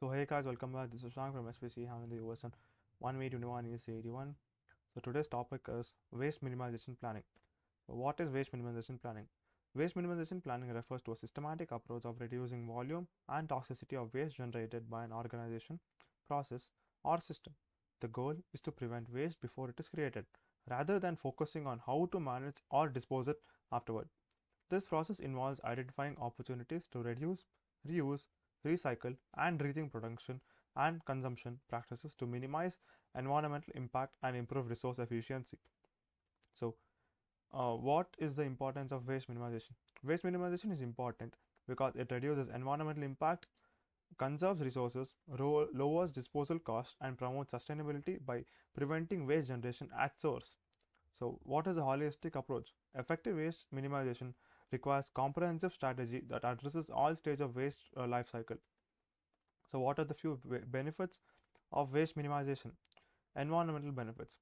So hey guys, welcome back. This is Shang from SPC having the US on 1v21 EC81. So today's topic is waste minimization planning. So what is waste minimization planning? Waste minimization planning refers to a systematic approach of reducing volume and toxicity of waste generated by an organization, process, or system. The goal is to prevent waste before it is created, rather than focusing on how to manage or dispose it afterward. This process involves identifying opportunities to reduce, reuse, recycle, and rethink production and consumption practices to minimize environmental impact and improve resource efficiency. So, what is the importance of waste minimization? Waste minimization is important because it reduces environmental impact, conserves resources, lowers disposal costs, and promotes sustainability by preventing waste generation at source. So, what is a holistic approach? Effective waste minimization requires comprehensive strategy that addresses all stages of waste life cycle. So, what are the few benefits of waste minimization? Environmental benefits.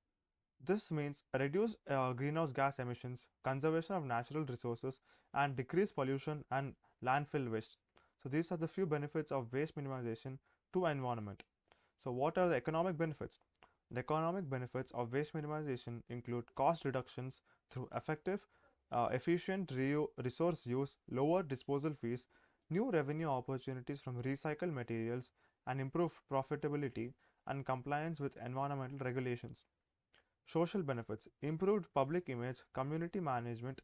This means reduce greenhouse gas emissions, conservation of natural resources, and decrease pollution and landfill waste. So, these are the few benefits of waste minimization to environment. So, what are the economic benefits? The economic benefits of waste minimization include cost reductions through effective, efficient resource use, lower disposal fees, new revenue opportunities from recycled materials, and improved profitability and compliance with environmental regulations. Social benefits: improved public image, community management,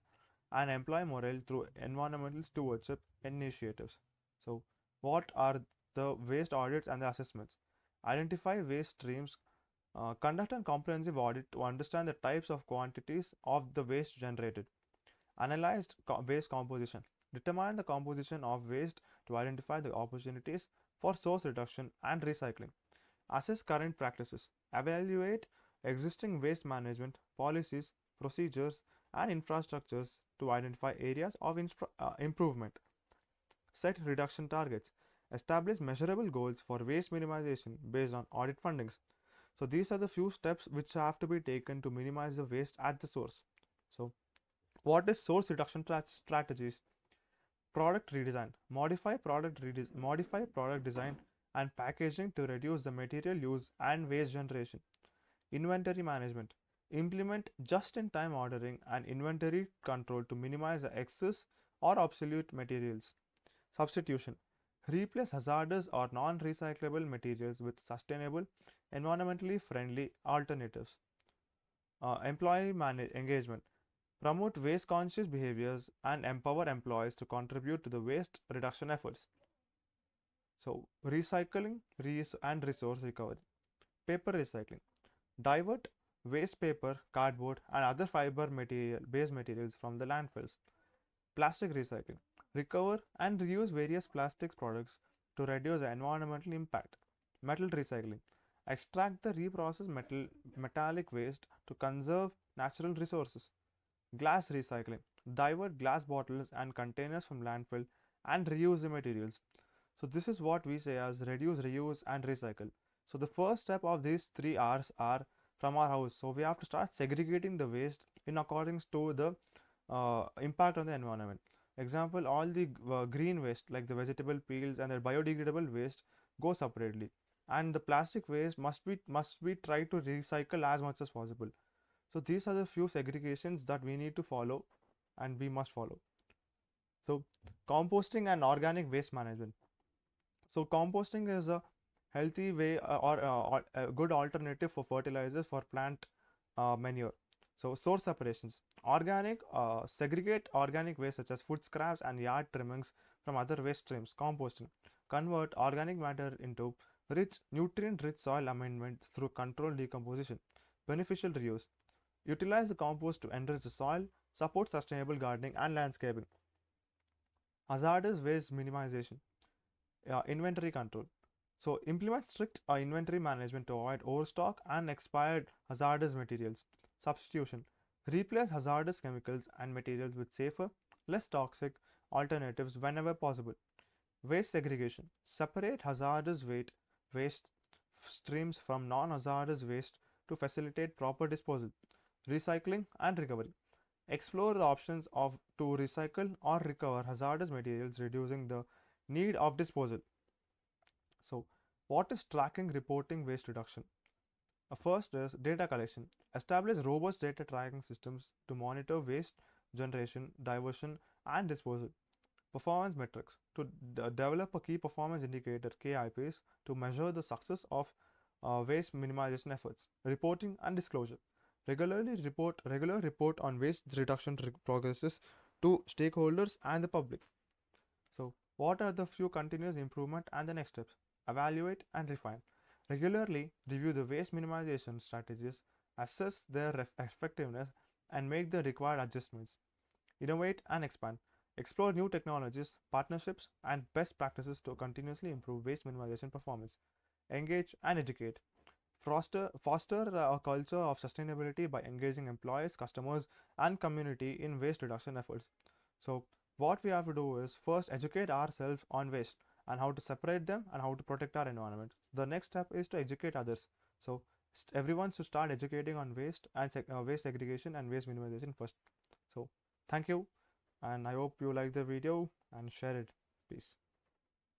and employee morale through environmental stewardship initiatives. So, what are the waste audits and the assessments? Identify waste streams, conduct a comprehensive audit to understand the types of quantities of the waste generated. Analyze waste composition. Determine the composition of waste to identify the opportunities for source reduction and recycling. Assess current practices. Evaluate existing waste management policies, procedures, and infrastructures to identify areas of improvement. Set reduction targets. Establish measurable goals for waste minimization based on audit findings. So these are the few steps which have to be taken to minimize the waste at the source. So what is source reduction strategies? Product redesign. Modify product design and packaging to reduce the material use and waste generation. Inventory management. Implement just-in-time ordering and inventory control to minimize the excess or obsolete materials. Substitution. Replace hazardous or non-recyclable materials with sustainable, environmentally friendly alternatives. Employee engagement. Promote waste conscious behaviors and empower employees to contribute to the waste reduction efforts. So, recycling and resource recovery. Paper recycling. Divert waste paper, cardboard, and other fiber based materials from the landfills. Plastic recycling. Recover and reuse various plastics products to reduce the environmental impact. Metal recycling. Extract the reprocessed metallic waste to conserve natural resources. Glass recycling. Divert glass bottles and containers from landfill and reuse the materials. So this is what we say as reduce, reuse, and recycle. So the first step of these three R's are from our house. So we have to start segregating the waste in accordance to the impact on the environment. Example, all the green waste like the vegetable peels and the biodegradable waste go separately, and the plastic waste must be tried to recycle as much as possible. So these are the few segregations that we need to follow and we must follow. So composting and organic waste management. So composting is a healthy way or a good alternative for fertilizers for plant manure. So source separations. Segregate organic waste such as food scraps and yard trimmings from other waste streams. Composting. Convert organic matter into nutrient-rich soil amendment through controlled decomposition. Beneficial reuse. Utilize the compost to enrich the soil, support sustainable gardening and landscaping. Hazardous waste minimization. Inventory control. So implement strict inventory management to avoid overstock and expired hazardous materials. Substitution. Replace hazardous chemicals and materials with safer, less toxic alternatives whenever possible. Waste segregation. Separate hazardous waste streams from non-hazardous waste to facilitate proper disposal. Recycling and recovery. Explore the options of to recycle or recover hazardous materials, reducing the need of disposal. So What is tracking, reporting, waste reduction? First is data collection. Establish robust data tracking systems to monitor waste generation, diversion, and disposal. Performance metrics. To develop a key performance indicator KIPs to measure the success of waste minimization efforts. Reporting and disclosure. Regular report on waste reduction progresses to stakeholders and the public. So, what are the few continuous improvement and the next steps? Evaluate and refine. Regularly review the waste minimization strategies, assess their effectiveness, and make the required adjustments. Innovate and expand. Explore new technologies, partnerships, and best practices to continuously improve waste minimization performance. Engage and educate. Foster a culture of sustainability by engaging employees, customers, and community in waste reduction efforts. So, what we have to do is first educate ourselves on waste and how to separate them and how to protect our environment. The next step is to educate others. So, everyone should start educating on waste and waste segregation and waste minimization first. So, thank you, and I hope you like the video and share it. Peace.